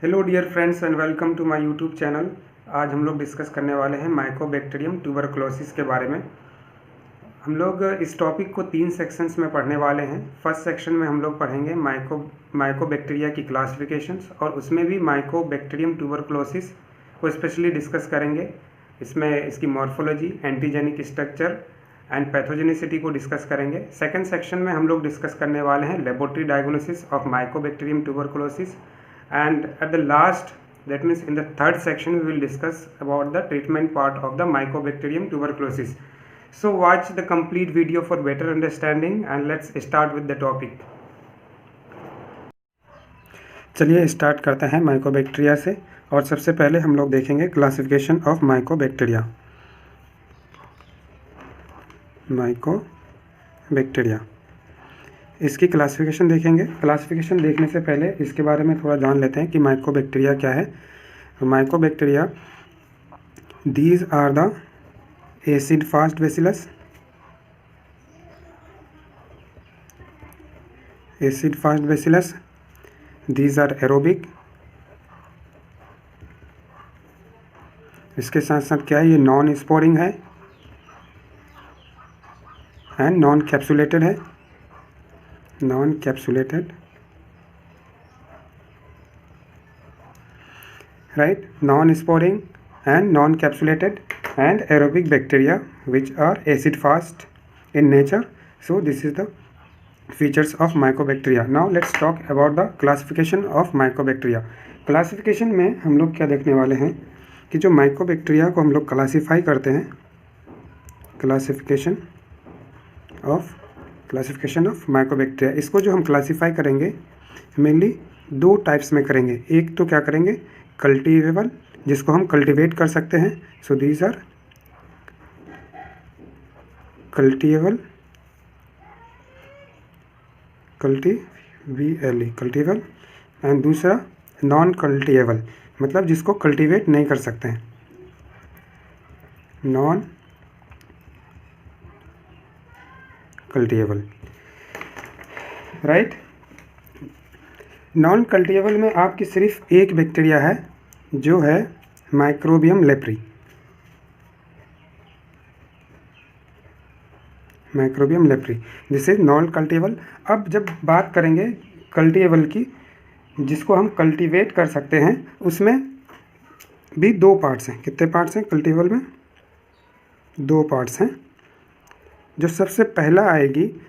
Hello dear friends and welcome to my YouTube channel. आज हम लोग डिस्कस करने वाले हैं माइकोबैक्टीरियम ट्यूबरकुलोसिस के बारे में। हम लोग इस टॉपिक को 3 सेक्शंस में पढ़ने वाले हैं। फर्स्ट सेक्शन में हम लोग पढ़ेंगे माइकोबैक्टीरिया की क्लासिफिकेशंस और उसमें भी माइकोबैक्टीरियम ट्यूबरकुलोसिस को स्पेशली डिस्कस करेंगे। इसमें इसकी morphology, antigenic structure and pathogenicity को डिस्कस करेंगे। सेकेंड सेक्शन में हम लोग डिस्कस करने वाले हैं laboratory diagnosis of Mycobacterium tuberculosis, and at the last, that means in the third section, we will discuss about the treatment part of the mycobacterium tuberculosis. So watch the complete video for better understanding and let's start with the topic. चलिए start करते हैं mycobacteria से। और सबसे पहले हम लोग देखेंगे क्लासिफिकेशन ऑफ माइकोबैक्टीरिया। इसकी क्लासिफिकेशन देखेंगे। क्लासिफिकेशन देखने से पहले इसके बारे में थोड़ा जान लेते हैं कि माइकोबैक्टीरिया क्या है। तो mycobacteria, these are the acid fast bacillus, these are aerobic. इसके साथ साथ क्या है, ये नॉन स्पोरिंग है एंड नॉन कैप्सुलेटेड है, right, non-sporing and non-capsulated and aerobic bacteria which are acid fast in nature. So this is the features of mycobacteria. Now let's talk about the classification of mycobacteria. Classification में हम लोग क्या देखने वाले हैं कि जो माइकोबैक्टीरिया को हम लोग क्लासीफाई करते हैं, क्लासिफिकेशन ऑफ माइकोबैक्टीरिया, इसको जो हम क्लासीफाई करेंगे मेनली 2 टाइप्स में करेंगे। एक तो क्या करेंगे, कल्टीवेबल, जिसको हम कल्टीवेट कर सकते हैं। So these are cultivable and दूसरा नॉन कल्टीवेबल, मतलब जिसको कल्टीवेट नहीं कर सकते हैं, non cultivable, right. Non cultivable में आपकी सिर्फ एक बैक्टीरिया है जो है microbium leprae. This is non cultivable. अब जब बात करेंगे कल्टीवेबल की, जिसको हम कल्टीवेट कर सकते हैं, उसमें भी 2 पार्ट्स हैं। कितने पार्ट्स हैं कल्टीवेबल में? 2 पार्ट्स हैं। जो सबसे पहला आएगी,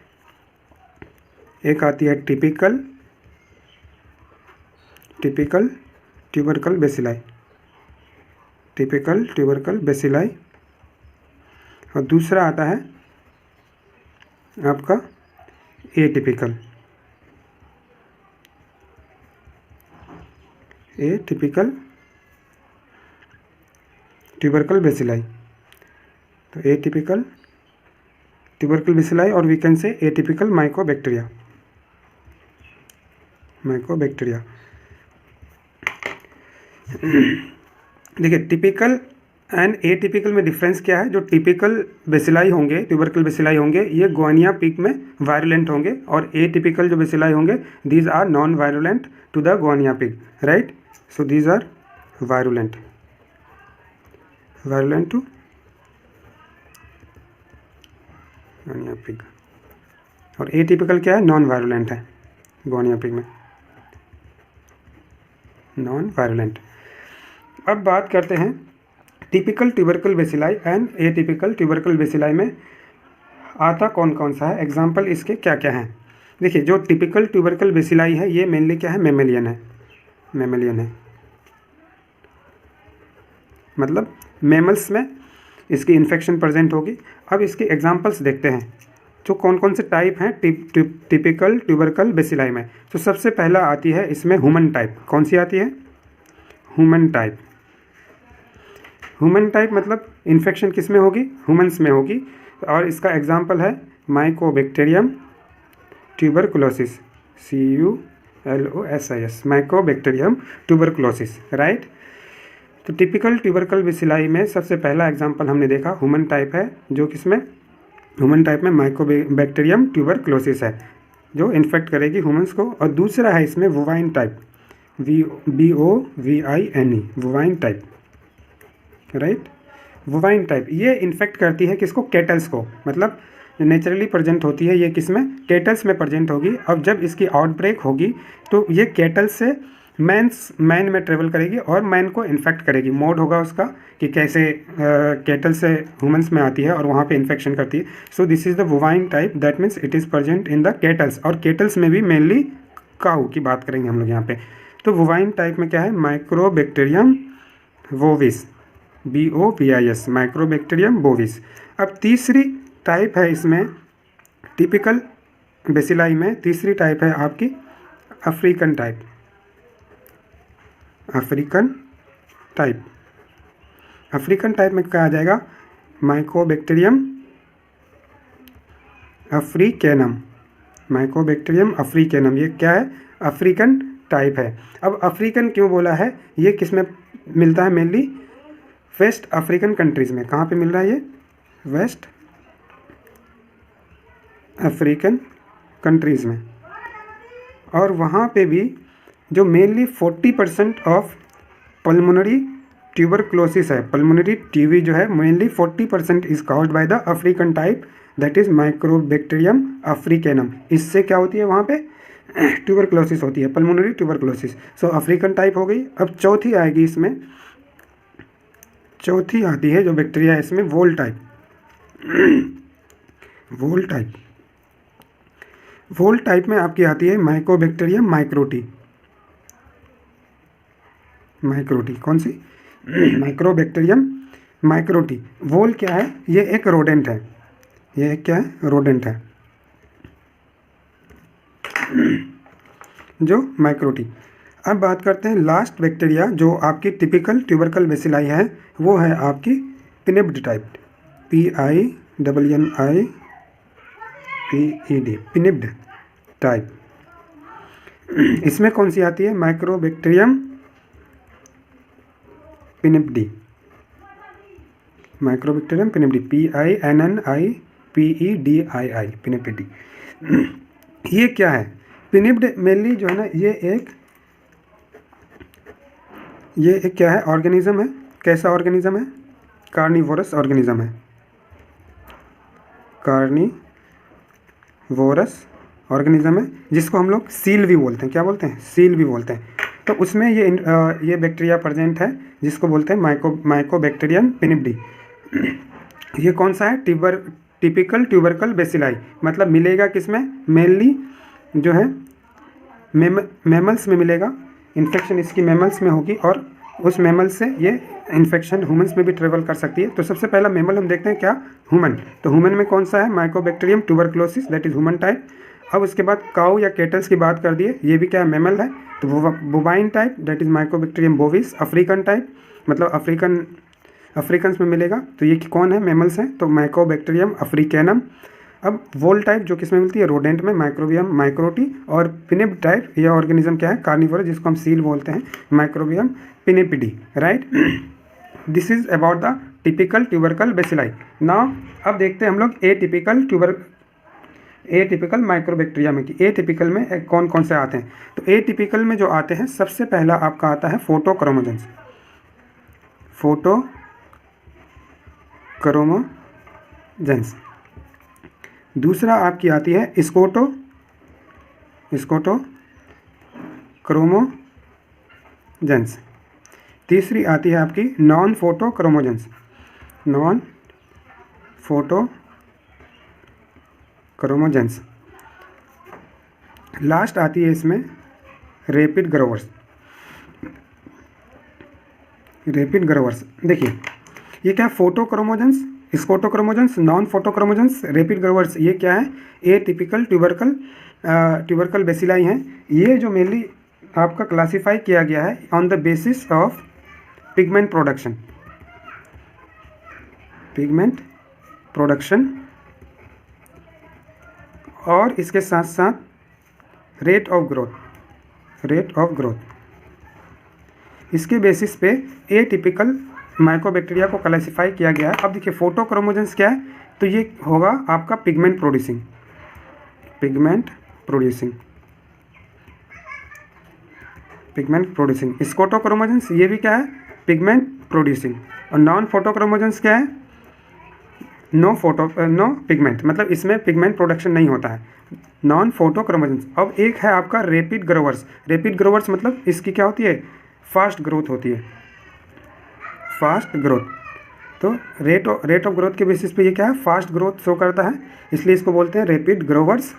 एक आती है टिपिकल ट्यूबरकल बेसिलाई, और दूसरा आता है आपका एटिपिकल ट्यूबरकल बेसिलाई। तो एटिपिकल ट्यूबरकल बेसिलाई और we can say atypical mycobacteria. देखिए, टिपिकल एंड एटिपिकल में डिफरेंस क्या है। जो टिपिकल बेसिलाई होंगे, ट्यूबरकल बेसिलाई होंगे, ये गुआनिया पिग में वायरुलेंट होंगे, और एटिपिकल जो बेसिलाई होंगे, these are non virulent to the guinea pig, right. So these are virulent to guinea pig, और एटिपिकल क्या है, नॉन वायरुलेंट है गुआनिया पिग में, नॉन वायरुलेंट। अब बात करते हैं typical tubercle bacilli and atypical tubercle bacilli में आता कौन कौन सा है, एग्जाम्पल इसके क्या क्या हैं। देखिए, जो टिपिकल ट्यूबरकल बेसिलाई है, ये मेनली क्या है, मेमेलियन है, मतलब मैमल्स में इसकी इन्फेक्शन प्रेजेंट होगी। अब इसके एग्जाम्पल्स देखते हैं, जो कौन कौन से टाइप हैं टिपिकल ट्यूबरकल बेसिलाई में। तो सबसे पहला आती है इसमें ह्यूमन टाइप। कौन सी आती है? ह्यूमन टाइप मतलब इन्फेक्शन किस में होगी, ह्यूमन्स में होगी, और इसका एग्जाम्पल है Mycobacterium tuberculosis, CULOSIS, Mycobacterium tuberculosis, right. तो टिपिकल ट्यूबरकल बेसिलाई में सबसे पहला एग्जाम्पल हमने देखा ह्यूमन टाइप है, जो किसमें, ह्यूमन टाइप में माइकोबैक्टीरियम ट्यूबरकुलोसिस है, जो इन्फेक्ट करेगी ह्यूमन्स को। और दूसरा है इसमें bovine type. BOVINE, bovine type, right. Bovine type ये इन्फेक्ट करती है किसको? कैटल्स को, मतलब नेचुरली प्रेजेंट होती है ये किस में? कैटल्स में प्रेजेंट होगी। अब जब इसकी आउटब्रेक होगी तो ये कैटल से मैन में ट्रेवल करेगी और मैन को इन्फेक्ट करेगी। मोड होगा उसका कि कैसे कैटल से ह्यूमंस में आती है और वहाँ पे इन्फेक्शन करती है। So this is the bovine type, that means it is present in the kettles, और कैटल्स में भी मेनली काऊ की बात करेंगे हम लोग यहाँ पे। तो बोवाइन टाइप में क्या है? Mycobacterium bovis, BOVIS, mycobacterium bovis. अब तीसरी टाइप है इसमें टिपिकल बेसिलाई में, तीसरी टाइप है आपकी African type. African type, African type में क्या आ जाएगा? माइकोबैक्टीरियम अफ्रीकैनम, माइकोबैक्टीरियम अफ्रीकैनम, ये क्या है? अफ्रीकन टाइप है। अब अफ्रीकन क्यों बोला है? ये किस में मिलता है? मेनली वेस्ट अफ्रीकन कंट्रीज़ में। कहाँ पे मिल रहा है ये? वेस्ट अफ्रीकन कंट्रीज़ में। और वहाँ पे भी जो मेनली 40% ऑफ पल्मोनरी ट्यूबरक्लोसिस है, पल्मोनरी टीवी जो है, mainly 40% is caused by the African type, that is mycobacterium africanum. इससे क्या होती है वहाँ पे? ट्यूबरक्लोसिस होती है, pulmonary tuberculosis. So African type हो गई। अब चौथी आएगी इसमें, चौथी आती है जो बैक्टीरिया है इसमें, वोल टाइप। वोल टाइप, वोल टाइप में आपकी आती है माइकोबैक्टीरियम माइक्रोटी, माइक्रोटी कौन सी? माइक्रोबैक्टीरियम माइक्रोटी। वोल क्या है? ये एक रोडेंट है, ये एक क्या है? रोडेंट है जो माइक्रोटी। अब बात करते हैं लास्ट बैक्टीरिया जो आपकी टिपिकल ट्यूबरकल बेसिलाई है, वो है आपकी pinniped type, PINNIPED, pinniped type. इसमें कौन सी आती है? Mycobacterium pinnipedii, mycobacterium pinnipedii, PINNIPEDII, pinnipedii. ये क्या है? पिनिप्ड मेनली जो है ना, ये एक क्या है? ऑर्गेनिज्म है। कैसा ऑर्गेनिज्म है? कार्निवोरस ऑर्गेनिज्म है, कार्निवोरस ऑर्गेनिज्म है, जिसको हम लोग सील भी बोलते हैं। क्या बोलते हैं? सील भी बोलते हैं। तो उसमें ये बैक्टीरिया प्रेजेंट है जिसको बोलते हैं माइकोबैक्टीरियम पिनिप्डी। ये कौन सा है? टिपिकल ट्यूबरकल बेसिलाई, मतलब मिलेगा किसमें? मेनली जो है मैमल्स में मिलेगा। इन्फेक्शन इसकी मैमल्स में होगी और उस मैमल से ये इन्फेक्शन ह्यूमंस में भी ट्रेवल कर सकती है। तो सबसे पहला मैमल हम देखते हैं क्या? ह्यूमन। तो ह्यूमन में कौन सा है? Mycobacterium tuberculosis, that is human type. अब उसके बाद काऊ या कैटल्स की बात कर दिए, ये भी क्या है? मैमल है। तो bovine type, that is Mycobacterium bovis. African type मतलब अफ्रीकन्स में मिलेगा। तो ये कौन है? मैमल्स हैं, तो माइकोबैक्टीरियम अफ्रीकैनम। अब वोल टाइप जो किस में मिलती है? रोडेंट में, माइक्रोबियम माइक्रोटी। और पिनिप टाइप ये ऑर्गेनिज्म क्या है? कार्निवोरस, जिसको हम सील बोलते हैं, माइक्रोबियम pinnipedii, right. This is about the typical tubercle bacilli. Now अब देखते हैं हम लोग एटिपिकल माइक्रोबैक्टीरिया में कि एटिपिकल में कौन कौन से आते हैं। तो एटिपिकल में जो आते हैं, सबसे पहला आपका आता है फोटोक्रोमोजेंस, फोटोक्रोमोजेंस। दूसरा आपकी आती है स्कोटोक्रोमोजेंस। तीसरी आती है आपकी नॉन फोटोक्रोमोजेंस, नॉन फोटोक्रोमोजेंस। लास्ट आती है इसमें रैपिड ग्रोवर्स। रैपिड ग्रोवर्स देखिए, ये क्या? फोटोक्रोमोजेंस, स्कोटोक्रोमोजेंस, नॉन फोटोक्रोमोजेंस, रैपिड ग्रोवर्स। ये क्या है? ए टिपिकल ट्यूबरकल बेसिलाई हैं। ये जो मेनली आपका क्लासीफाई किया गया है on the basis of pigment production और इसके साथ साथ रेट ऑफ ग्रोथ। इसके बेसिस पे ए टिपिकल माइकोबैक्टीरिया को क्लासीफाई किया गया है। अब देखिए फोटोक्रोमोजेंस क्या है? तो ये होगा आपका pigment producing. Pigment producing. Scotochromogens ये भी क्या है, पिगमेंट प्रोड्यूसिंग। और नॉन फोटोक्रोमोजेंस क्या है, नो पिगमेंट, मतलब इसमें पिगमेंट प्रोडक्शन नहीं होता है, नॉन फोटोक्रोमोजेंस। अब एक है आपका रेपिड ग्रोवर्स। रेपिड ग्रोवर्स मतलब इसकी क्या होती है, फास्ट ग्रोथ होती है, फास्ट ग्रोथ। तो रेट ऑफ ग्रोथ के बेसिस पे ये क्या है, फास्ट ग्रोथ शो करता है, इसलिए इसको बोलते हैं रेपिड ग्रोवर्स।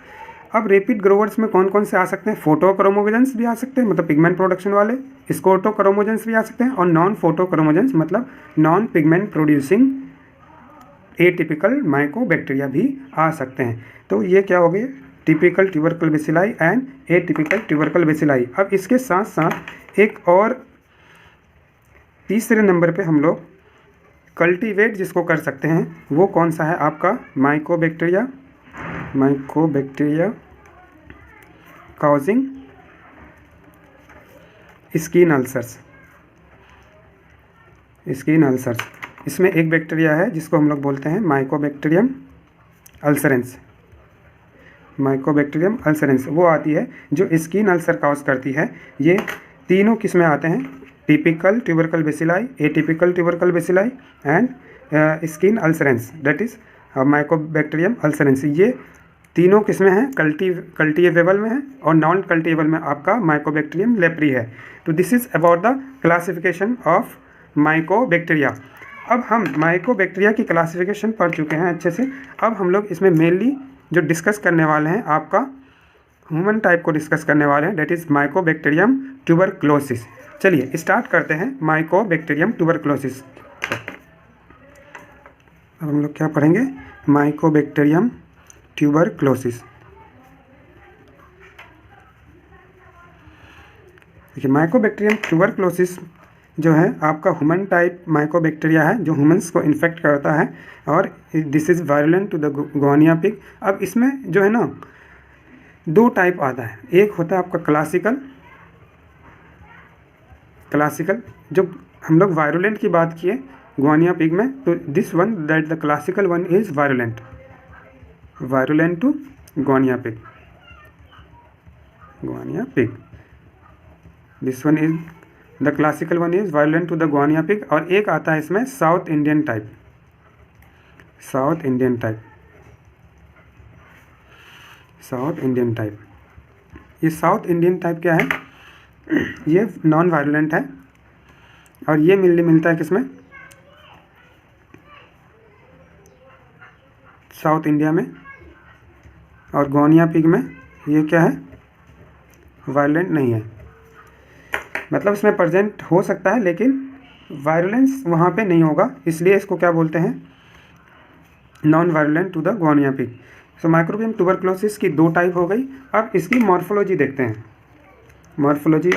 अब रेपिड ग्रोवर्स में कौन कौन से आ सकते हैं, फोटोक्रोमोजेंस भी आ सकते हैं, मतलब पिगमेंट प्रोडक्शन वाले, स्कोटोक्रोमोजेंस भी आ सकते हैं, और नॉन फोटोक्रोमोजेंस मतलब non pigment producing atypical mycobacteria भी आ सकते हैं। तो ये क्या हो गए, typical tubercle bacilli and atypical tubercle bacilli. अब इसके साथ साथ एक और तीसरे नंबर पे हम लोग कल्टीवेट जिसको कर सकते हैं, वो कौन सा है आपका, माइकोबैक्टीरिया काउजिंग स्किन अल्सर्स। इसमें एक बैक्टीरिया है जिसको हम लोग बोलते हैं माइकोबैक्टीरियम अल्सरेंस। वो आती है जो स्किन अल्सर काउज करती है। ये तीनों किस्में आते हैं, typical tubercle bacilli, atypical tubercle bacilli and skin ulcerans, that is mycobacterium ulcerans. ये तीनों किस्में हैं, कल्टीवेबल में है और नॉन कल्टीवेबल में आपका माइकोबैक्टीरियम लेप्री है। तो this is about the classification of mycobacteria. अब हम माइकोबैक्टीरिया की क्लासिफिकेशन पढ़ चुके हैं अच्छे से। अब हम लोग इसमें मेनली जो डिस्कस करने वाले हैं, आपका ह्यूमन टाइप को डिस्कस करने वाले हैं, डेट इज़ माइकोबैक्टीरियम ट्यूबरक्लोसिस। चलिए स्टार्ट करते हैं माइकोबैक्टीरियम ट्यूबरक्लोसिस। अब हम लोग क्या पढ़ेंगे, माइकोबैक्टीरियम ट्यूबरक्लोसिस। देखिए माइकोबैक्टीरियम ट्यूबरक्लोसिस जो है आपका ह्यूमन टाइप माइकोबैक्टीरिया है जो ह्यूमंस को इन्फेक्ट करता है, और this is virulent to the guinea pig. अब इसमें जो है ना दो टाइप आता है, एक होता है आपका क्लासिकल, जो हम लोग वायरुलेंट की बात किए गुआनिया पिग में, तो this one that the classical one is virulent to guinea pig. This one is the classical one is virulent to the guinea pig. और एक आता है इसमें साउथ इंडियन टाइप। ये साउथ इंडियन टाइप क्या है, ये नॉन वायरुलेंट है, और ये मिलता है किसमें, साउथ इंडिया में, और गुआनिया पिग में ये क्या है, वायरुलेंट नहीं है। मतलब इसमें प्रेजेंट हो सकता है लेकिन वायरुलेंस वहाँ पे नहीं होगा, इसलिए इसको क्या बोलते हैं, non virulent to the guinea pig. So mycobacterium tuberculosis की दो टाइप हो गई। अब इसकी मॉर्फोलॉजी देखते हैं, morphology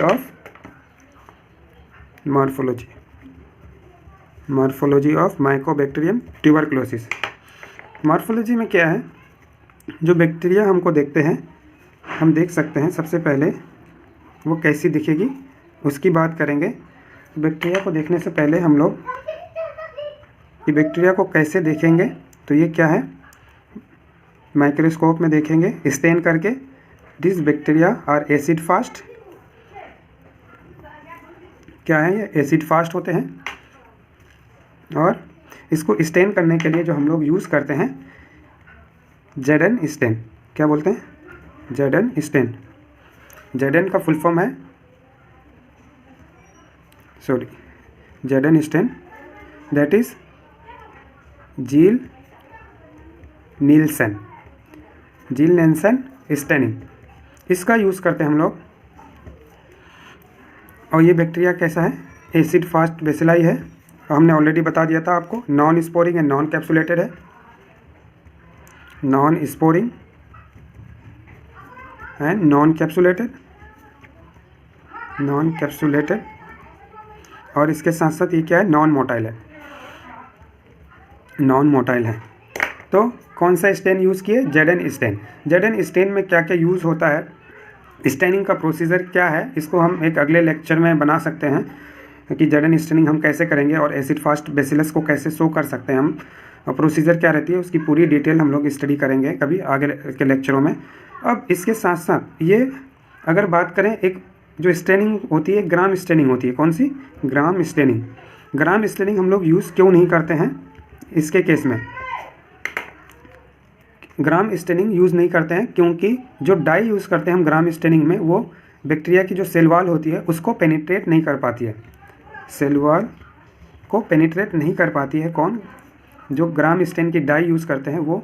of Mycobacterium tuberculosis. Morphology में क्या है, जो बैक्टीरिया हमको देखते हैं, हम देख सकते हैं सबसे पहले वो कैसी दिखेगी उसकी बात करेंगे। बैक्टीरिया को देखने से पहले हम लोग कि बैक्टीरिया को कैसे देखेंगे, तो ये क्या है, माइक्रोस्कोप में देखेंगे स्टेन करके। This bacteria are acid fast, क्या है ये, एसिड फास्ट होते हैं। और इसको स्टेन करने के लिए जो हम लोग यूज़ करते हैं जेडन स्टेन, क्या बोलते हैं, जेडन स्टेन। जेडन का फुल फॉर्म है, Z N stain, that is Ziehl Neelsen staining, इसका यूज़ करते हैं हम लोग। और ये बैक्टीरिया कैसा है, एसिड फास्ट बेसिलाई है, और हमने ऑलरेडी बता दिया था आपको, non sporing and non capsulated है, non sporing and non capsulated. और इसके साथ साथ ये क्या है, नॉन मोटाइल है। तो कौन सा स्टेन यूज़ किए, जेडन स्टेन में क्या क्या यूज़ होता है, स्टेनिंग का प्रोसीजर क्या है, इसको हम एक अगले लेक्चर में बना सकते हैं कि जेडन स्टेनिंग हम कैसे करेंगे और एसिड फास्ट बेसिलस को कैसे शो कर सकते हैं हम, और प्रोसीजर क्या रहती है उसकी पूरी डिटेल हम लोग स्टडी करेंगे कभी आगे के लेक्चरों में। अब इसके साथ साथ ये अगर बात करें एक जो स्टेनिंग होती है ग्राम स्टेनिंग होती है। कौन सी? Gram staining. ग्राम स्टेनिंग हम लोग यूज़ क्यों नहीं करते हैं इसके केस में? ग्राम स्टेनिंग यूज़ नहीं करते हैं क्योंकि जो डाई यूज़ करते हैं हम ग्राम स्टेनिंग में, वो बैक्टीरिया की जो सेल वॉल होती है उसको पेनिट्रेट नहीं कर पाती है। सेल वॉल को पेनिट्रेट नहीं कर पाती है। कौन? जो ग्राम स्टेन की डाई यूज़ करते हैं वो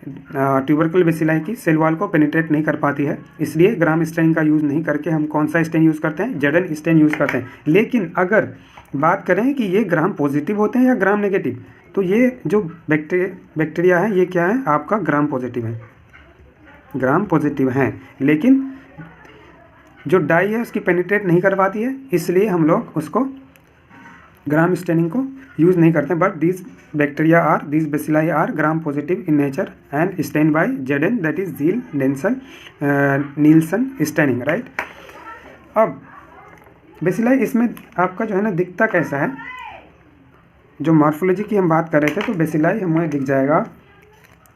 ट्यूबरकुल बेसिलाई की सेल वॉल को पेनिट्रेट नहीं कर पाती है, इसलिए ग्राम स्टेनिंग का यूज़ नहीं करके हम कौन सा स्टेन यूज़ करते हैं? जेडन स्टेन यूज़ करते हैं। लेकिन अगर बात करें कि ये ग्राम पॉजिटिव होते हैं या ग्राम नेगेटिव, तो ये जो बैक्टीरिया है ये क्या है? आपका ग्राम पॉजिटिव है, ग्राम पॉजिटिव हैं। लेकिन जो डाई है उसकी पेनिट्रेट नहीं कर पाती है, इसलिए हम लोग उसको ग्राम स्टेनिंग को यूज़ नहीं करते। But this bacteria are, this bacilli are gram positive in nature and stain by Z N, that is Ziehl Neelsen staining, right. अब बेसिलाई इसमें आपका जो है ना दिखता कैसा है? जो मॉर्फोलॉजी की हम बात कर रहे थे तो बेसिलाई हमें दिख जाएगा,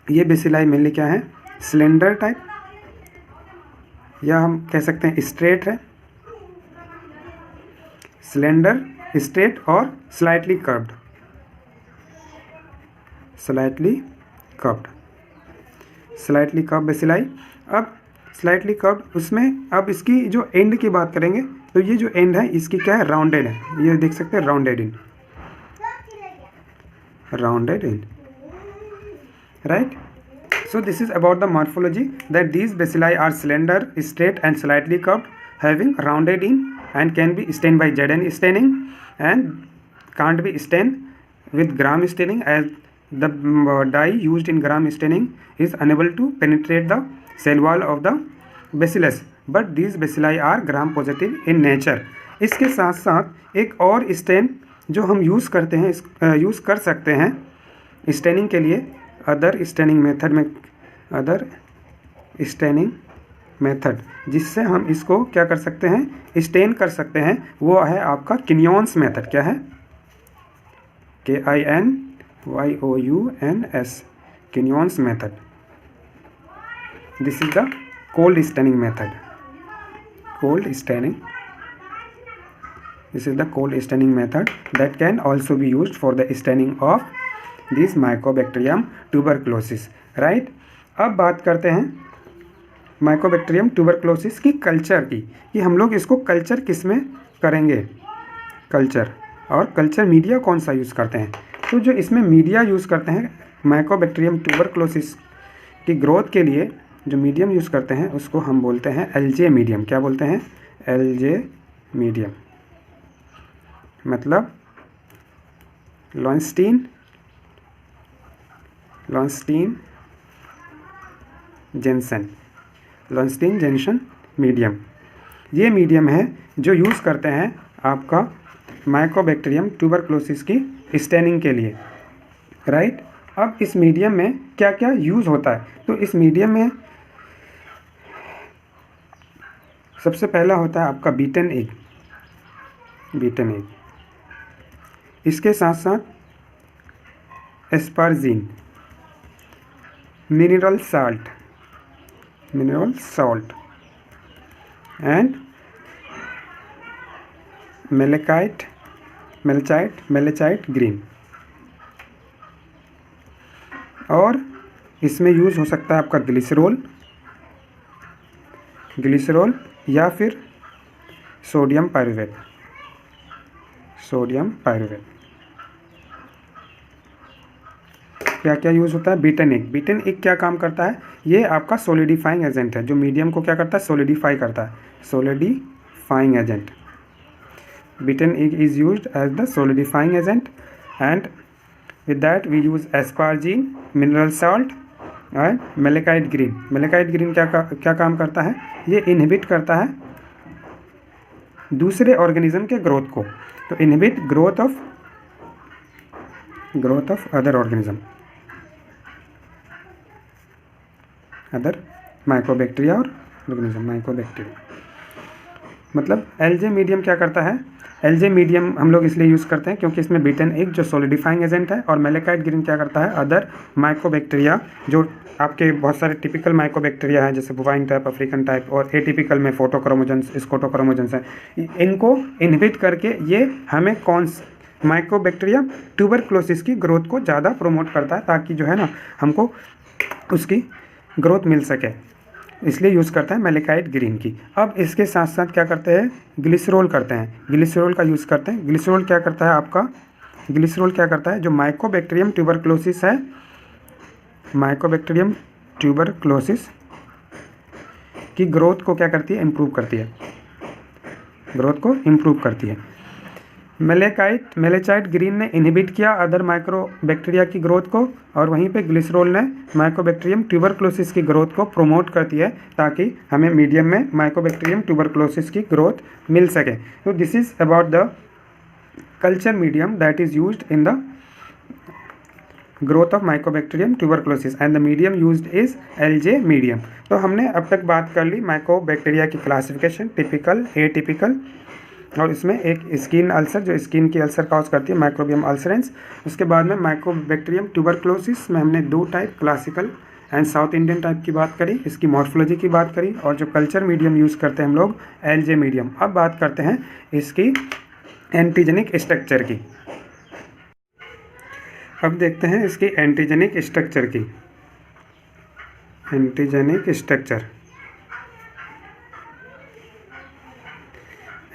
ये बेसिलाई मेनली क्या है? सिलेंडर टाइप, या हम कह सकते हैं स्ट्रेट है, सिलेंडर, स्ट्रेट और slightly curved, slightly curved bacilli. अब स्लाइटली कर्व्ड उसमें अब इसकी जो एंड की बात करेंगे तो ये जो एंड है इसकी क्या है? राउंडेड है। ये देख सकते हैं rounded and, right. So this is about the morphology, that these bacilli are slender, straight and slightly curved, having rounded in and can be stained by Jaden staining and can't be stained with gram staining, as the dye used in gram staining is unable to penetrate the cell wall of the bacillus, but these bacilli are gram positive in nature। इसके साथ साथ एक और stand जो हम use करते हैं, use कर सकते हैं स्टेनिंग के लिए, अदर स्टेनिंग मेथड जिससे हम इसको क्या कर सकते हैं? स्टेन कर सकते हैं, वो है आपका किन्योन्स मेथड। क्या है? KINYOUNS, Kinyoun's method. This is the cold staining method, this is the cold staining method that can also be used for the staining of this Mycobacterium tuberculosis, right। अब बात करते हैं Mycobacterium tuberculosis की culture की, कि हम लोग इसको कल्चर किस में करेंगे? कल्चर, और कल्चर मीडिया कौन सा यूज़ करते हैं? तो जो इसमें मीडिया यूज़ करते हैं Mycobacterium tuberculosis की ग्रोथ के लिए जो मीडियम यूज़ करते हैं उसको हम बोलते हैं LJ मीडियम। क्या बोलते हैं? LJ मीडियम, मतलब लॉन्स्टीन जेंसन मीडियम। ये मीडियम है जो यूज़ करते हैं आपका माइकोबैक्टीरियम ट्यूबरक्लोसिस की स्टेनिंग के लिए, राइट। अब इस मीडियम में क्या क्या यूज़ होता है? तो इस मीडियम में सबसे पहला होता है आपका बीटन एग, इसके साथ साथ asparagine, mineral salt and malachite green. और इसमें यूज़ हो सकता है आपका ग्लिसरॉल या फिर सोडियम पायरुवेट। क्या क्या यूज़ होता है? बीटन एग क्या काम करता है? ये आपका सॉलिडिफाइंग एजेंट है, जो मीडियम को क्या करता है? सॉलिडिफाई करता है, solidifying agent. Beaten egg is used as the solidifying agent and with that we use asparagine, mineral salt and malachite green. क्या काम करता है? ये इनहिबिट करता है दूसरे ऑर्गेनिज्म के ग्रोथ को, तो inhibit growth of other organism, other mycobacteria और ऑर्गेनिज्म, मतलब एलजे मीडियम क्या करता है, एलजे मीडियम हम लोग इसलिए यूज़ करते हैं क्योंकि इसमें बीटन एक जो सॉलिडिफाइंग एजेंट है, और मेलेकाइट ग्रीन क्या करता है, अदर माइकोबैक्टीरिया जो आपके बहुत सारे टिपिकल माइकोबैक्टीरिया हैं जैसे बुवाइन टाइप, अफ्रीकन टाइप, और एटिपिकल में फोटोक्रोमोजेंस, स्कोटोक्रोमोजेंस हैं, इनको इनहिबिट करके ये हमें माइकोबैक्टीरिया ट्यूबरक्लोसिस की ग्रोथ को ज़्यादा प्रमोट करता है, ताकि जो है ना हमको उसकी ग्रोथ मिल सके, इसलिए यूज़ करता है मेलेकाइट ग्रीन की। अब इसके साथ साथ क्या करते हैं, ग्लिसरॉल करते हैं, ग्लिसरॉल का यूज़ करते हैं। ग्लिसरॉल क्या करता है आपका, ग्लिसरॉल क्या करता है, जो माइकोबैक्टीरियम ट्यूबरक्लोसिस है, माइकोबैक्टीरियम ट्यूबरक्लोसिस की ग्रोथ को क्या करती है, इम्प्रूव करती है, ग्रोथ को इम्प्रूव करती है। मेलेचाइट ग्रीन ने इनहिबिट किया अदर माइक्रोबैक्टीरिया की ग्रोथ को, और वहीं पे ग्लिसरॉल ने माइकोबैक्टीरियम ट्यूबरक्लोसिस की ग्रोथ को प्रोमोट करती है, ताकि हमें मीडियम में माइकोबैक्टीरियम ट्यूबरक्लोसिस की ग्रोथ मिल सके। तो this is about the culture medium that is used in the growth of Mycobacterium tuberculosis, and the medium used is LJ medium. तो हमने अब तक बात कर ली माइकोबैक्टीरिया की क्लासिफिकेशन, टिपिकल, एटिपिकल, और इसमें एक स्किन अल्सर जो स्किन की अल्सर कॉज करती है, माइक्रोबियम अल्सरेंस। उसके बाद में माइकोबैक्टीरियम ट्यूबरक्लोसिस में हमने 2 type, classical and south Indian type की बात करी, इसकी मॉर्फोलॉजी की बात करी, और जो कल्चर मीडियम यूज़ करते हैं हम लोग, एलजे मीडियम। अब बात करते हैं इसकी एंटीजेनिक स्ट्रक्चर की। अब देखते हैं इसकी एंटीजेनिक स्ट्रक्चर की। Antigenic structure,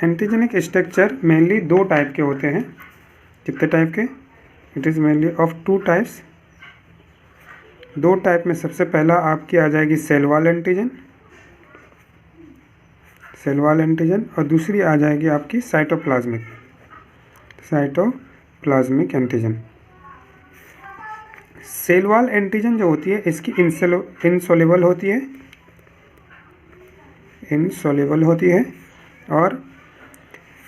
antigenic structure mainly 2 type के होते हैं। कितने टाइप के, it is mainly of 2 types. 2 type में सबसे पहला आपकी आ जाएगी cell wall antigen, cell wall antigen, और दूसरी आ जाएगी आपकी cytoplasmic, cytoplasmic antigen. Cell wall antigen जो होती है इसकी इनसोल्युबल होती है, इनसोल्युबल होती है, और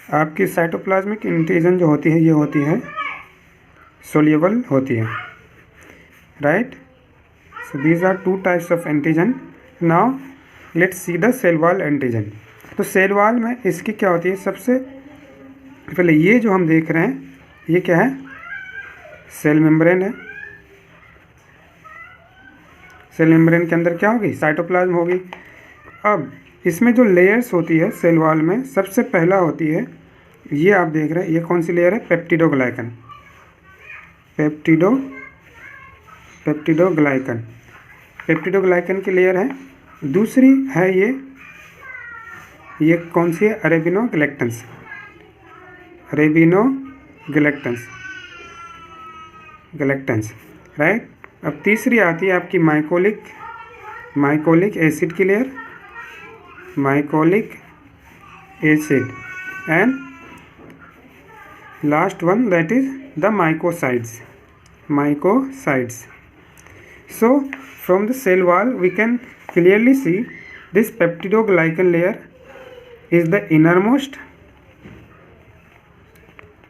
आपकी साइटोप्लाज्मिक एंटीजन जो होती है ये होती है सोल्युबल होती है, right. So these are 2 types of antigen. Now let's see the cell wall antigen. तो सेल वॉल में इसकी क्या होती है, सबसे पहले ये जो हम देख रहे हैं ये क्या है, सेल मेम्ब्रेन है। सेल मेम्ब्रेन के अंदर क्या होगी, साइटोप्लाज्म होगी। अब इसमें जो लेयर्स होती है सेल वॉल में, सबसे पहला होती है, ये आप देख रहे हैं, ये कौन सी लेयर है, पेप्टिडोग्लाइकन, पेप्टिडोग्लाइकन, पेप्टिडोग्लाइकन की लेयर है। दूसरी है ये कौन सी है, अरेबिनोगैलेक्टन्स, अरेबिनोगैलेक्टन्स, गैलेक्टन्स, राइट। अब तीसरी आती है आपकी माइकोलिक एसिड की layer, mycolic acid, and last one that is the mycosides, mycosides. So from the cell wall we can clearly see this peptidoglycan layer is the innermost,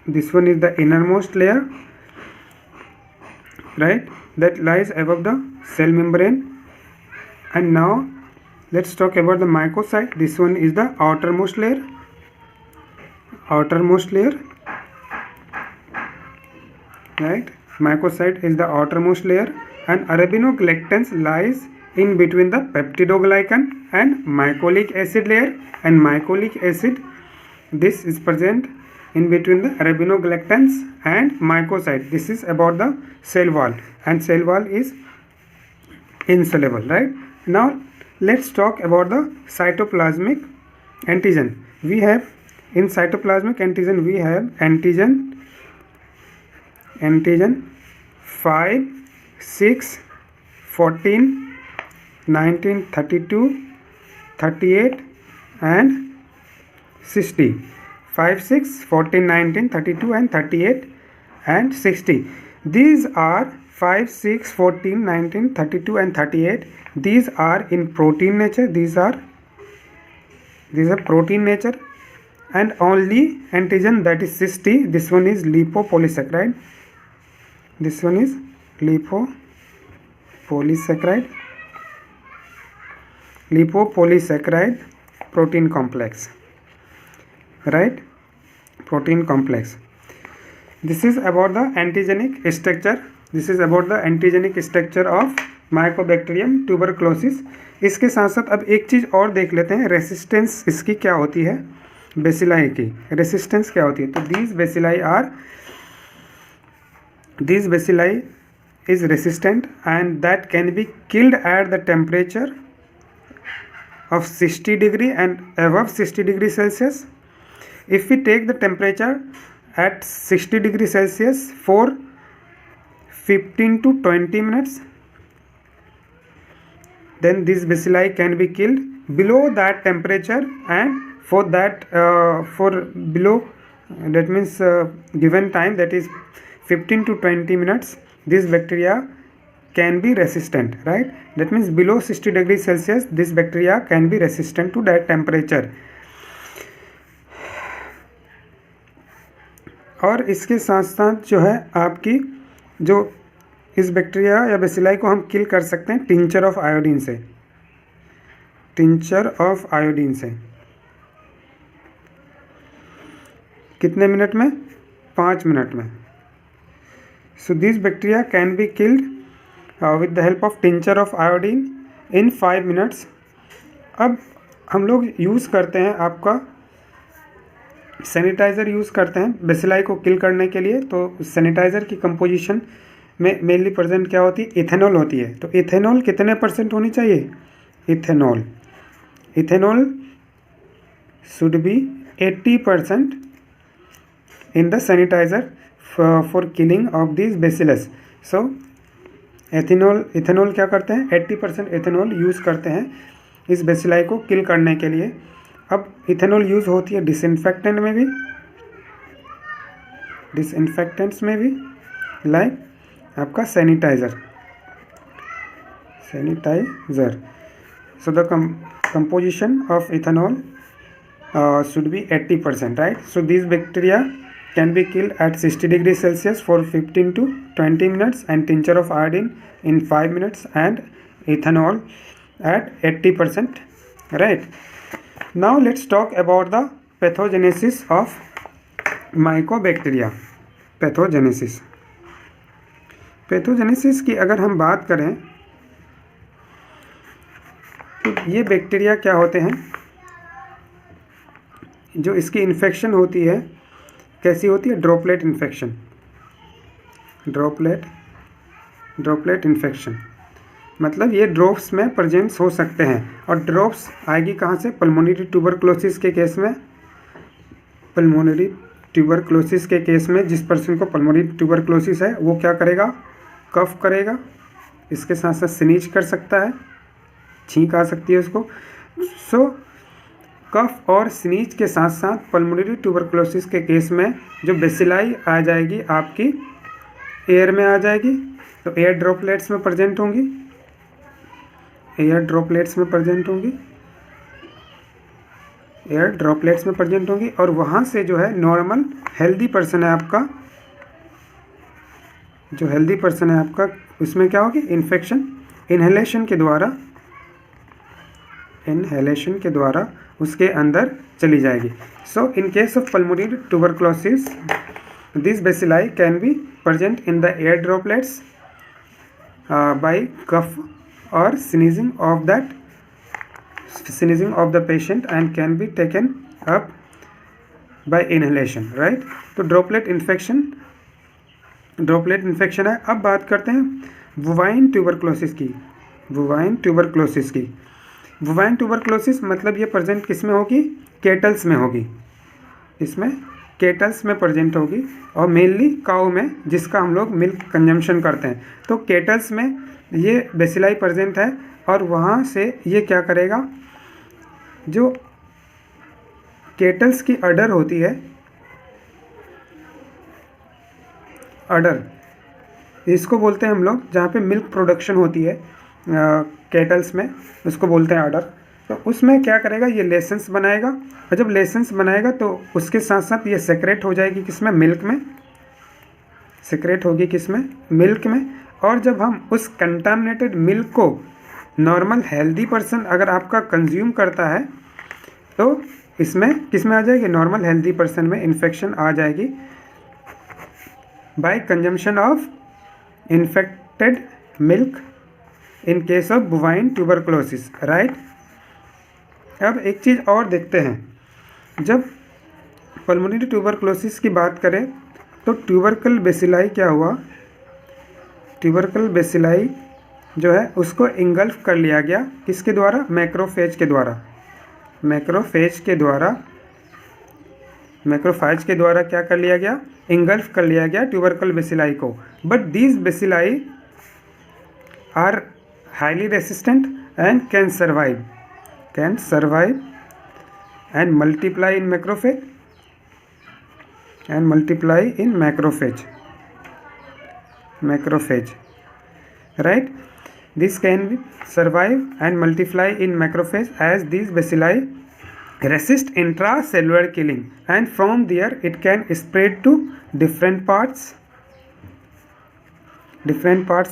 this one is the innermost layer, right, that lies above the cell membrane. And now let's talk about the microcyte. This one is the outermost layer, outermost layer, right. Microcyte is the outermost layer, and arabinoglycans lies in between the peptidoglycan and mycolic acid layer, and mycolic acid, this is present in between the arabinoglycans and mycocyte. This is about the cell wall, and cell wall is insoluble, right. Now let's talk about the cytoplasmic antigen. We have in cytoplasmic antigen we have antigen 5, 6, 14, 19, 32, 38 and 60. 5, 6, 14, 19, 32 and 38 and 60. These are 5, 6, 14, 19, 32 and 38. These are in protein nature. These are protein nature, and only antigen that is 60, this one is lipopolysaccharide. This one is lipopolysaccharide protein complex. right? Protein complex. This is about the antigenic structure. This is about the antigenic structure of Mycobacterium tuberculosis. इसके साथ साथ अब एक चीज़ और देख लेते हैं, resistance इसकी क्या होती है, बेसिलाई की रेसिस्टेंस क्या होती है. तो these bacilli is resistant and that can be killed at the temperature of 60 degree and above 60 degree Celsius. If we take the temperature at 60 degree Celsius for 15 to 20 minutes, then this bacilli can be killed. Below that temperature and for that below, that means given time, that is 15 to 20 minutes, this bacteria can be resistant, right? That means below 60 degrees Celsius this bacteria can be resistant to that temperature. और इसके साथ साथ जो है आपकी जो इस bacteria या बेसिलाई को हम किल कर सकते हैं टिंचर ऑफ आयोडीन से. टिंचर ऑफ आयोडीन से कितने मिनट में? 5 मिनट में. So this bacteria can be killed with the help of tincture of iodine in 5 minutes. अब हम लोग यूज़ करते हैं, आपका सैनिटाइज़र यूज़ करते हैं बेसिलाई को किल करने के लिए. तो सैनिटाइज़र की कंपोजिशन में मेनली प्रेजेंट क्या होती है? इथेनॉल होती है. तो इथेनॉल कितने % होनी चाहिए? Ethanol should be 80% in the sanitiser for killing of this bacillus. So ethanol क्या करते हैं? 80% इथेनॉल यूज़ करते हैं इस बेसिलाई को किल करने के लिए. अब इथेनॉल यूज़ होती है डिसइंफेक्टेंट्स में भी लाइक आपका sanitiser. So the composition of ethanol should be 80%, right? So these bacteria can be killed at 60 degrees Celsius for 15 to 20 minutes and tincture of iodine in 5 minutes and ethanol at 80%, right? Now let's talk about the pathogenesis of mycobacteria. Pathogenesis की अगर हम बात करें तो ये bacteria क्या होते हैं, जो इसकी इन्फेक्शन होती है कैसी होती है? Droplet infection. मतलब ये ड्रॉप्स में प्रेजेंस हो सकते हैं. और ड्रॉप्स आएगी कहाँ से? पल्मोनरी ट्यूबरक्लोसिस के केस में. जिस पर्सन को पल्मोनरी ट्यूबरक्लोसिस है वो क्या करेगा? कफ करेगा, इसके साथ साथ स्नीज कर सकता है, छींक आ सकती है उसको. सो कफ और स्नीज के साथ साथ पल्मोनरी ट्यूबरक्लोसिस के केस में जो बेसिलाई आ जाएगी आपकी एयर में आ जाएगी. तो एयर ड्रॉपलेट्स में प्रेजेंट होंगी और वहाँ से जो है नॉर्मल हेल्दी पर्सन है आपका, उसमें क्या होगी? इन्फेक्शन इन्हेलेशन के द्वारा उसके अंदर चली जाएगी. So in case of pulmonary tuberculosis this bacilli can be present in the air droplets by cough और sneezing of the patient and can be taken up by inhalation, right? तो droplet infection है. अब बात करते हैं बुवाइन tuberculosis मतलब ये present किस में होगी? केटल्स में होगी. इसमें केटल्स में प्रेजेंट होगी और मेनली काऊ में, जिसका हम लोग मिल्क कंजम्पशन करते हैं. तो केटल्स में ये बेसिलाई प्रेजेंट है और वहाँ से ये क्या करेगा? जो केटल्स की अडर होती है, इसको बोलते हैं हम लोग, जहाँ पे मिल्क प्रोडक्शन होती है केटल्स में, उसको बोलते हैं अडर. तो उसमें क्या करेगा? ये लेसेंस बनाएगा और जब लेसेंस बनाएगा तो उसके साथ साथ ये सेक्रेट हो जाएगी किसमें? मिल्क में. और जब हम उस कंटामिनेटेड मिल्क को नॉर्मल हेल्दी पर्सन अगर आपका कंज्यूम करता है तो इसमें किस में आ जाएगी, नॉर्मल हेल्दी पर्सन में इन्फेक्शन आ जाएगी by consumption of infected milk in case of bovine tuberculosis, right. अब एक चीज़ और देखते हैं, जब पल्मोनरी ट्यूबरकुलोसिस की बात करें तो ट्यूबरकल बेसिलाई क्या हुआ, ट्यूबरकल बेसिलाई जो है उसको इंगल्फ कर लिया गया किसके द्वारा, मैक्रोफेज के द्वारा। मैक्रोफेज के द्वारा क्या कर लिया गया, इंगल्फ कर लिया गया ट्यूबरकल बेसिलाई को। But these bacilli are highly resistant and can survive and multiply in macrophage, right. This can be survive and multiply in macrophage as these bacilli resist intracellular killing, and from there it can spread to different parts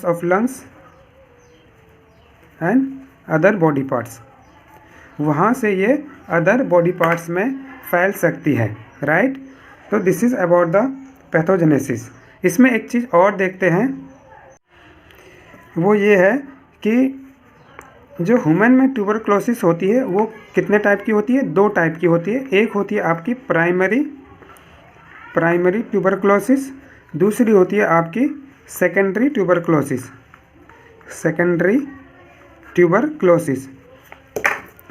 of lungs and other body parts, वहाँ से ये other body parts में फैल सकती है, right. तो this is about the pathogenesis. इसमें एक चीज़ और देखते हैं, वो ये है कि जो ह्यूमन में ट्यूबरकुलोसिस होती है वो कितने टाइप की होती है, 2 टाइप की होती है। एक होती है आपकी प्राइमरी ट्यूबरकुलोसिस, दूसरी होती है आपकी सेकेंडरी ट्यूबरकुलोसिस।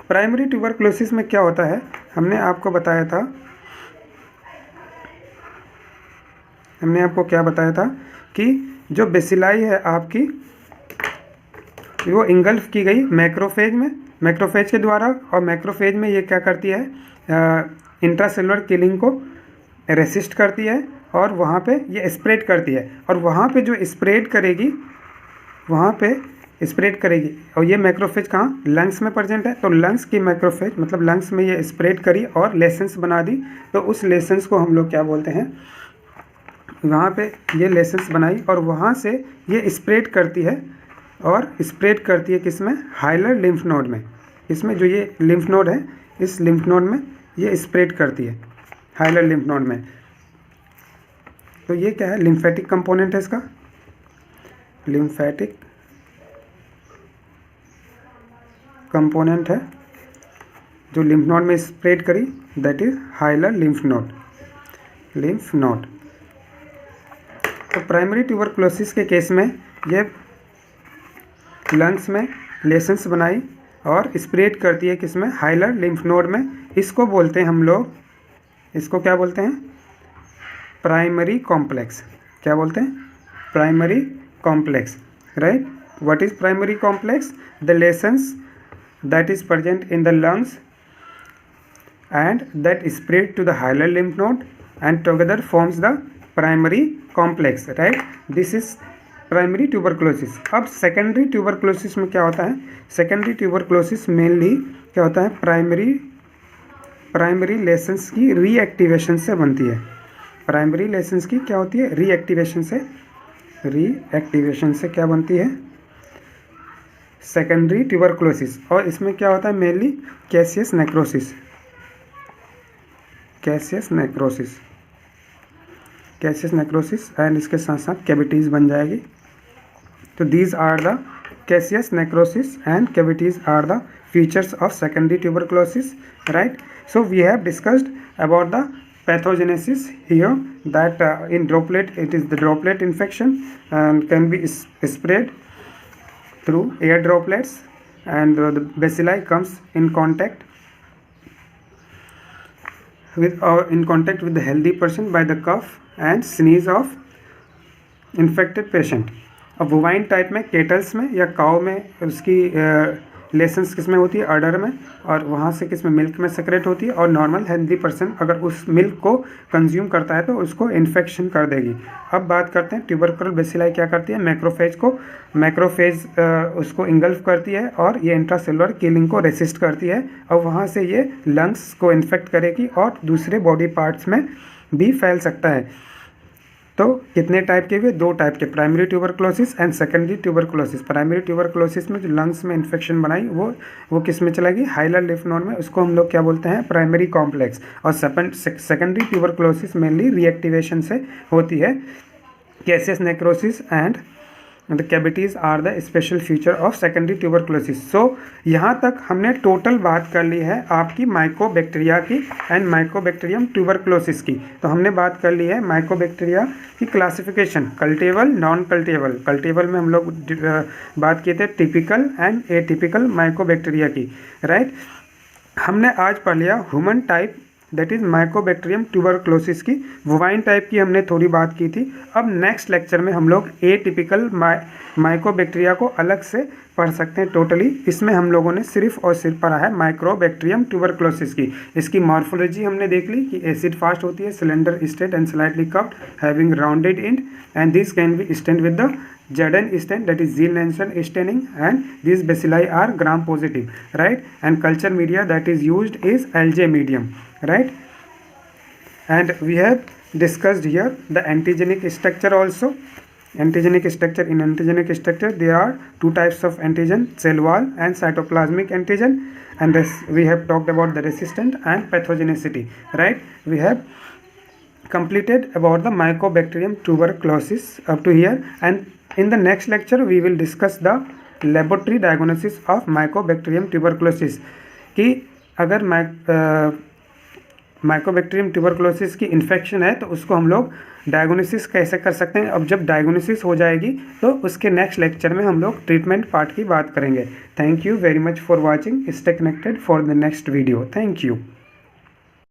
प्राइमरी ट्यूबरकुलोसिस में क्या होता है, हमने आपको क्या बताया था कि जो बेसिलाई है आपकी वो इंगल्फ की गई मैक्रोफेज के द्वारा, और मैक्रोफेज में ये क्या करती है, इंट्रासेलुलर किलिंग को रेसिस्ट करती है और वहाँ पे ये स्प्रेड करती है, और वहाँ पे जो स्प्रेड करेगी और ये मैक्रोफेज कहाँ, लंग्स में प्रेजेंट है। तो लंग्स की मैक्रोफेज मतलब लंग्स में ये स्प्रेड करी और लेसेंस बना दी, तो उस लेसेंस को हम लोग क्या बोलते हैं, वहाँ पे ये लेसेंस बनाई और वहाँ से ये स्प्रेड करती है, और स्प्रेड करती है किस में, हाइलर लिम्फ नोड में। इसमें जो ये लिम्फ नोड है, इस लिम्फ नोड में ये स्प्रेड करती है, हाइलर लिम्फ नोड में। तो ये क्या है, लिम्फेटिक कंपोनेंट है इसका, लिम्फेटिक कंपोनेंट है जो लिम्फ नोड में स्प्रेड करी, that is hilar lymph node. तो प्राइमरी ट्यूबरकुलोसिस के केस में ये लंग्स में लेसेंस बनाई और स्प्रेड करती है किसमें, हाइलर लिम्फ नोड में। इसको बोलते हैं हम लोग, इसको क्या बोलते हैं, प्राइमरी कॉम्प्लेक्स। क्या बोलते हैं, primary complex, right. What is primary complex, the licence that is present in the lungs and that spread to the hilar lymph node and together forms the primary complex, right. This is primary tuberculosis. अब secondary tuberculosis में क्या होता है, secondary tuberculosis mainly क्या होता है, primary licence की reactivation से बनती है। प्राइमरी लेसेंस की क्या होती है, रीएक्टिवेशन से क्या बनती है, सेकेंडरी ट्यूबरकुलोसिस। और इसमें क्या होता है, मेनली कैसियस नेक्रोसिस एंड इसके साथ साथ कैविटीज़ बन जाएगी। तो these are the caseous necrosis and cavities are the features of secondary tuberculosis, right. So we have discussed about the pathogenesis here, that in droplet it is the droplet infection and can be spread through air droplets, and the bacilli comes in contact with the healthy person by the cough and sneeze of infected patient. अब bovine type में kettles में या cow में उसकी licence किस में होती है, अडर में, और वहाँ से किस में, मिल्क में सेक्रेट होती है, और नॉर्मल हेल्दी पर्सन अगर उस मिल्क को कंज्यूम करता है तो उसको इन्फेक्शन कर देगी। अब बात करते हैं ट्यूबरकुलर बेसिलाई क्या करती है, मैक्रोफेज उसको इंगल्फ करती है और ये इंट्रासेलुलर किलिंग को रेसिस्ट करती है, और वहाँ से ये लंग्स को इन्फेक्ट करेगी और दूसरे बॉडी पार्ट्स में भी फैल सकता है। तो कितने टाइप के हुए? 2 टाइप के, primary tuberculosis and secondary tuberculosis. Primary tuberculosis में जो लंग्स में इन्फेक्शन बनाई वो किस में चला गई? हाइलर लिम्फ नोड में, उसको हम लोग क्या बोलते हैं? Primary complex. और सेकेंडरी ट्यूबरक्लोसिस मेनली रीएक्टिवेशन से होती है। Caseous necrosis and the cavities are the special feature of secondary tuberculosis. So यहाँ तक हमने टोटल बात कर ली है आपकी माइकोबैक्टीरिया की एंड माइकोबैक्टीरियम ट्यूबरक्लोसिस की। तो हमने बात कर ली है माइकोबैक्टीरिया की क्लासिफिकेशन, कल्टेबल, नॉन कल्टेबल। कल्टेबल में हम लोग बात किए थे टिपिकल एंड एटिपिकल माइकोबैक्टीरिया की, राइट। हमने आज पढ़ लिया human type, that is Mycobacterium tuberculosis की। वोवाइन टाइप की हमने थोड़ी बात की थी। अब नेक्स्ट लेक्चर में हम लोग एटिपिकल माइकोबैक्टीरिया को अलग से पढ़ सकते हैं टोटली। इसमें हम लोगों ने सिर्फ और सिर्फ पढ़ा है माइकोबैक्टीरियम ट्यूबरक्लोसिस की। इसकी मॉर्फोलॉजी हमने देख ली कि एसिड फास्ट होती है, cylinder state and slightly curved, having rounded end, and this can be stained with the Zn stain, that is Ziel-Nansen staining, and these bacilli are gram positive, right? And culture media that is used is Algae medium, right? And we have discussed here the antigenic structure also. Antigenic structure, in antigenic structure there are 2 types of antigen, cell wall and cytoplasmic antigen, and we have talked about the resistant and pathogenicity, right? We have completed about the mycobacterium tuberculosis up to here, and in the next lecture we will discuss the laboratory diagnosis of mycobacterium tuberculosis कि अगर Mycobacterium tuberculosis की infection है तो उसको हम लोग diagnosis कैसे कर सकते हैं। अब जब डायग्नोसिस हो जाएगी तो उसके नेक्स्ट लेक्चर में हम लोग ट्रीटमेंट पार्ट की बात करेंगे। Thank you very much for watching. Stay connected for the next video. Thank you.